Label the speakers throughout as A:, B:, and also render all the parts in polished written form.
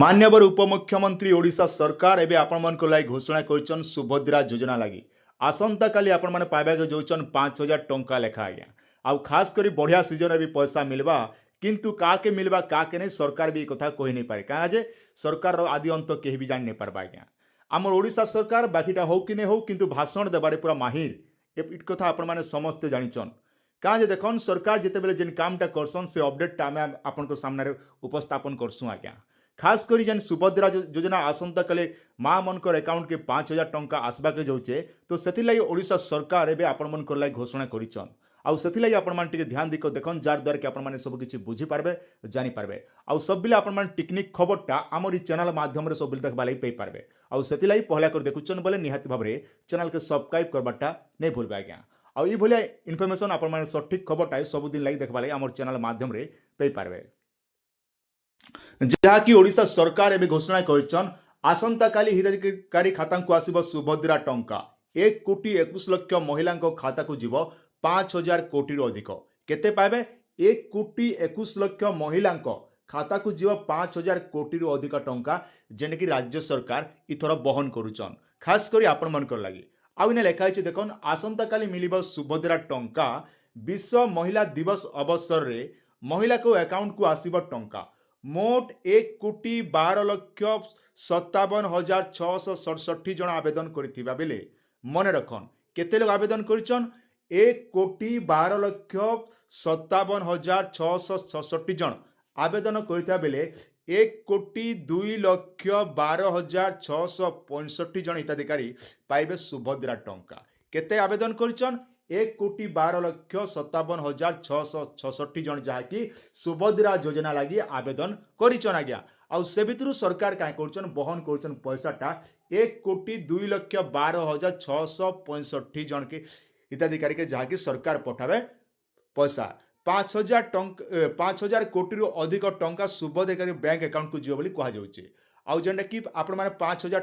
A: मान्यवर उपमुख्यमंत्री ओडिशा सरकार एबे आपण मन को लागि घोषणा करछन सुभद्रा योजना लागि आसंता काली आपण माने पाइबा के जोचन 5000 टंका लेखा आज्ञा आउ खास करी बढ़िया सीजन रे भी पैसा मिलबा किंतु काके मिलबा काके नै सरकार भी कथा कहि नै पारे का जे सरकार रो आदि अंत केहि भी जान नै पारबा आज्ञा हमर ओडिशा सरकार बाकीटा हो कि नै हो किंतु भाषण देबारे पूरा माहिर इट कथा आपण माने समस्त जानिचन का जे देखन सरकार जेते बेले जेन कामटा करसन से अपडेट टा हम आपण को सामने रे उपस्थापन करसु आज्ञा खास करी जेन सुभद्रा योजना आसंता काले माँ मनकर अकाउंट के 5000 टंका आसबा के जाऊे तो से ओडिशा सरकार एबे आपण मनकर लागि घोषणा करिछन आउ से आपण मान टिके ध्यान दिको देखन जार द्वारा कि आपण माने सब किछि बुझी पारबे जानि पारबे आउ सब बिले आपण मान टेक्निक खबरटा हमर ई चैनल माध्यम रे सब बिले देखबा लागि पई पारबे आउ सेति पहला कर देखुचन बोले निहाती भाबरे चैनल के सब्सक्राइब करबाटा नै भूलबे आज्ञा आउ ई भलिया इन्फॉर्मेशन आपण माने सठिक खबरटा सब दिन लागि देखबा लागि हमर चैनल माध्यम रे पई पारबे जहाँकि ओडिशा सरकार एबे घोषणा करछन आसंता काली हिताधिकारी खाता को आसीबो सुभद्रा टंका 1 कोटी 21 लाख महिला खाता को जीव 5000 कोटी रो अधिक केते पाबे 1 कोटी 21 लाख महिला खाता को जीव 5000 कोटी रो अधिक टंका जेने कि राज्य सरकार इथर बहन करूछन खास करी आपण मनकर लागि आउ ने लेखा छै देखन आसंता काली मिलिबो सुभद्रा टंका विश्व महिला दिवस अवसर रे महिला को अकाउंट को आसीबो टंका मोट 1 कोटी 12 लक्ष 57,667 जन आवेदन करथिबा बेले मन रखन केते लोग आवेदन करिछन 1 कोटी 12 लक्ष 57,667 जन आवेदन करथिबा बेले 1 कोटी 2 लक्ष 12,665 जन हिताधिकारी पाइबे सुभद्रा टंका केते आवेदन करिछन 1 कोटी 12 लक्ष 57,666 जन जहाँकि सुभद्रा योजना लगी आवेदन करिछन आज्ञा आउ से भितरु सरकार काय करछन बहन करछन पैसाटा 1 कोटी 2 लक्ष 12,665 जन के हिताधिकारी के जहाँकि सरकार पठावे पैसा 5,000 कोटी रो अधिक टंका सुभद्रा बैंक अकाउंट को जीव बोली कहा जाउचे आउ जेनटा कि आपण माने 5,000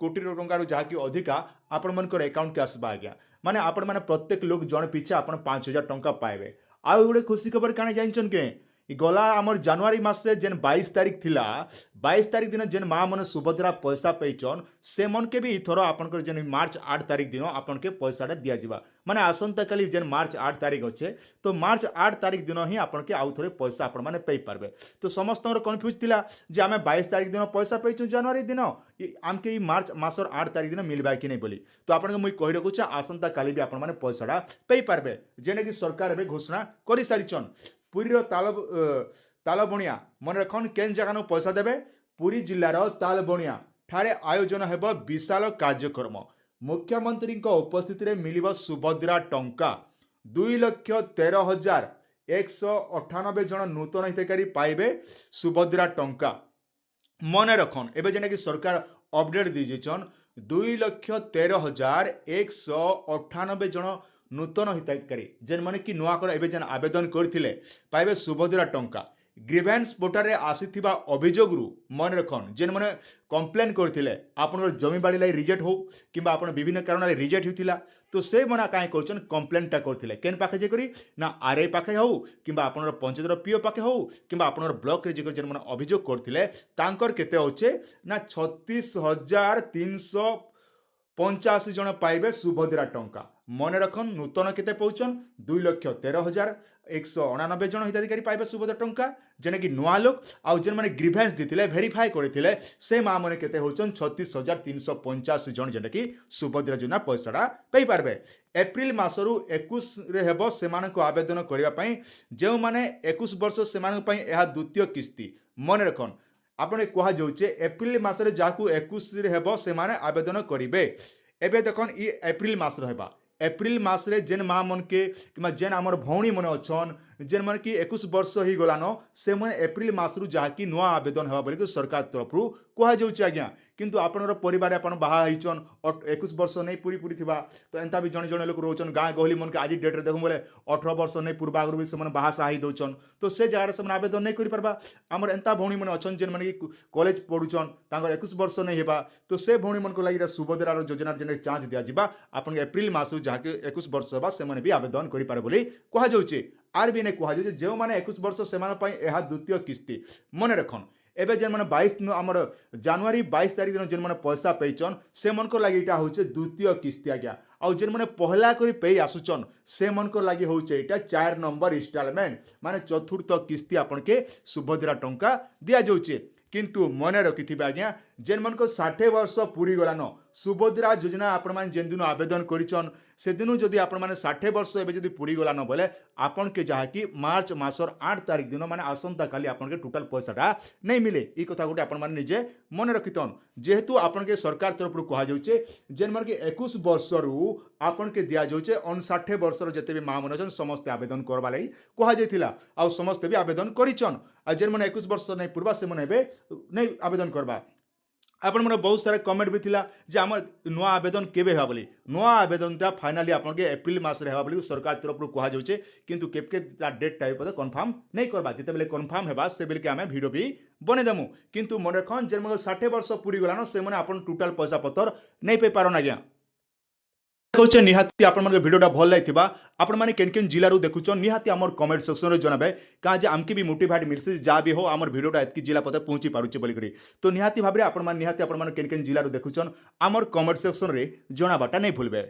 A: कोटी टंका जहाँकि अधिका आपण मनकर अकाउंट के आसबा आज्ञा माने आपण माने प्रत्येक लोग जन पीछे आपण 5,000 टंका पाइबे आउ गोटे खुशी खबर काने जानछन के गला आमर जनवरी मासे जेन 22 तारीख थिला 22 तारीख दिन जेन माँ मन सुभद्रा पैसा पैचन से मन के भी इथर आपनकर जेन मार्च 8 तारीख दिन आपन के पैसाटा दिया जिबा माने आसंता काली जेन मार्च 8 तारीख अच्छे तो मार्च 8 तारीख दिन ही आपन के आउ थोड़े पैसा आपण माने पे पारबे तो समस्त कन्फ्यूज थिला जे आमे 22 तारीख दिन पैसा पैचु जनवरी दिन आमके ई मार्च मासर 8 तारीख दिन मिलबा कि नहीं बोली तो आपन के मुई कहि रखुछ आसंता काली भी आपण माने पैसाटा पे पारबे जेने कि सरकार एबे घोषणा करि सारिछन पुरीर तालबणिया मन रखन केन जगह पैसा देवे पुरी जिलार तालबणिया ठारे आयोजन हेब विशाल कार्यक्रम मुख्यमंत्री उपस्थित मिलिब सुभद्रा टंका 2,13,198 जन नूतन हितकारी पाइबे सुभद्रा टंका मन रखन एबे जेना कि सरकार अपडेट दीजिछन 2,13,198 जन नूतन हिताधिकारी जेन माने कि नुआ कर एबे जेन आवेदन करथिले पाइबे सुभद्रा टंका ग्रीवेंस पोर्टल रे आसीथिबा अभियोगरु मन रखन जेन माने कंप्लेन करथिले आपनर जमी बाड़ी लाई रिजेक्ट हो किबा आपन विभिन्न कारण रे रिजेक्ट होतिला तो से मना काहे करछन कंप्लेनटा करथिले केन पाखे जे करी ना आरआई पाखे हो किबा आपनर पंचायत रो पीओ पाखे हो किबा आपनर ब्लॉक रे जे कर जेन माने अभियोग करथिले तांकर केते होचे ना 36,385 जन पाइबे सुभद्रा टंका मन रखन नूतन केते पहुंचन 2,13,198 जन हिताधिकारी पाइबे सुभद्रा टंका जेने कि नुआ लोक आउ जेन माने ग्रीवेंस दिथिले वेरीफाई करथिले से मा माने केते होचन 36,385 जन जेने कि सुभद्रा योजना पैसाडा पई पारबे एप्रिल मासरु 21 रे हेबो सेमान को आवेदन करिवा पई जे माने 21 वर्ष सेमान पई एहा द्वितीय किस्ती मन रखन आपने कहा जाऊे एप्रिल मासरे जाकू 21 रे हेबो से माने आवेदन करिवे एबे देखन ई एप्रिल मास रहबा एप्रिल मासरे जेन माँ मन के कि जेन आमर भौणी मन अच्छन जेन मन कि 21 वर्ष ही गलान से मन एप्रिल मासरु जहाँकि नुआ आवेदन हेबा बोली सरकार तरफ कह जाऊे आज्ञा किंतु आपनर परिवार आपन बाहा होइचन 21 वर्ष नहीं पूरी पूरी थिबा तो एंता भी जने जने लोग रोचन गाँ गहली मन के आज डेट रे देखु बोले 18 वर्ष नहीं पूर्व आगु भी से मन बाहा साही दउचन तो से जगह से आवेदन नहीं करि परबा हमर एंता भौणी मन अछन जेन मन कि कॉलेज पढुचन तांगर 21 वर्ष नहीं हेबा तो से भौणी मन को लागि सुभद्रा योजना जेने चांस दिया जिबा आपन एप्रिल मास जहाँ कि 21 वर्ष हेबा से मन भी आवेदन करि पारे बोली कह जाउचे आर भी ने कह जाउचे जे माने 21 वर्ष से द्वितीय किस्ती मन रखन एबे जेन माने 22 आमर जनवरी 22 तारिख दिन जेन माने पैसा पेचन से मनकर लागि इटा होचे द्वितीय किस्ती आज्ञा आउ जेन माने पहला करी पे आसुचन से मनकर लागि होचे इटा 4 नंबर इंस्टॉलमेंट माने चतुर्थ किस्ती आपन के सुभद्रा टंका दिया जाउचे किंतु मन रखिथिबे आज्ञा जेन मन को 60 वर्ष पूरी गलान सुभद्रा योजना आपण मान जेन दिन आवेदन करिचन से दिन जदि आपण माने 60 वर्ष एबे जदि पूरी गलान बोले आपन के जहा कि मार्च मासर 8 तारिख दिन माने आसंता काली आपन के टोटल पैसाटा नहीं मिले ई कथा गोटे आपण माने निजे मन रखितन जेहेतु आपन के सरकार तरफ कहा जाउचे जेन मन के 21 वर्ष रु आपन के दिया जाउचे 59 वर्ष जते भी मां मन समस्त आवेदन करबा लई कहा जाइथिला आ समस्त भी आवेदन करिचन आ जेन मन 21 वर्ष नहीं पूर्वा से मन हेबे नहीं आवेदन करबा आपण मन बहुत सारा कमेंट भी थिला जे हमर नुआ आवेदन केबे हेबा बोली नुआ आवेदनटा फाइनली आपन के एप्रिल मास रे हेबा बोली सरकार तरफ कहा जाउचे किंतु केबके ता डेट टाइप पद कंफर्म नहीं करबा जते बेले कंफर्म हेबा से बेले के हमें वीडियो भी बने देमु किंतु मन रखन जे मन 60 वर्ष पूरी गलानो से मन आपन टोटल पैसा पतर नहीं पे पारन आज्ञा कहूचे निहाती आपण मन वीडियोटा भल लागिथिबा आपण माने केन केन जिल्ला रु देखुचो निहाती हमर कमेंट सेक्शन रे जणाबे का जे आमके भी मोटिवेट मिलसे जा भी हो हमर वीडियोटा एतकी जिल्ला पते पहुंची पारुचे बोली करी तो निहाती भाबरे आपण मान निहाती आपण मान केन केन जिल्ला रु देखुचन हमर कमेंट सेक्शन रे जणाबाटा नहीं भूलबे।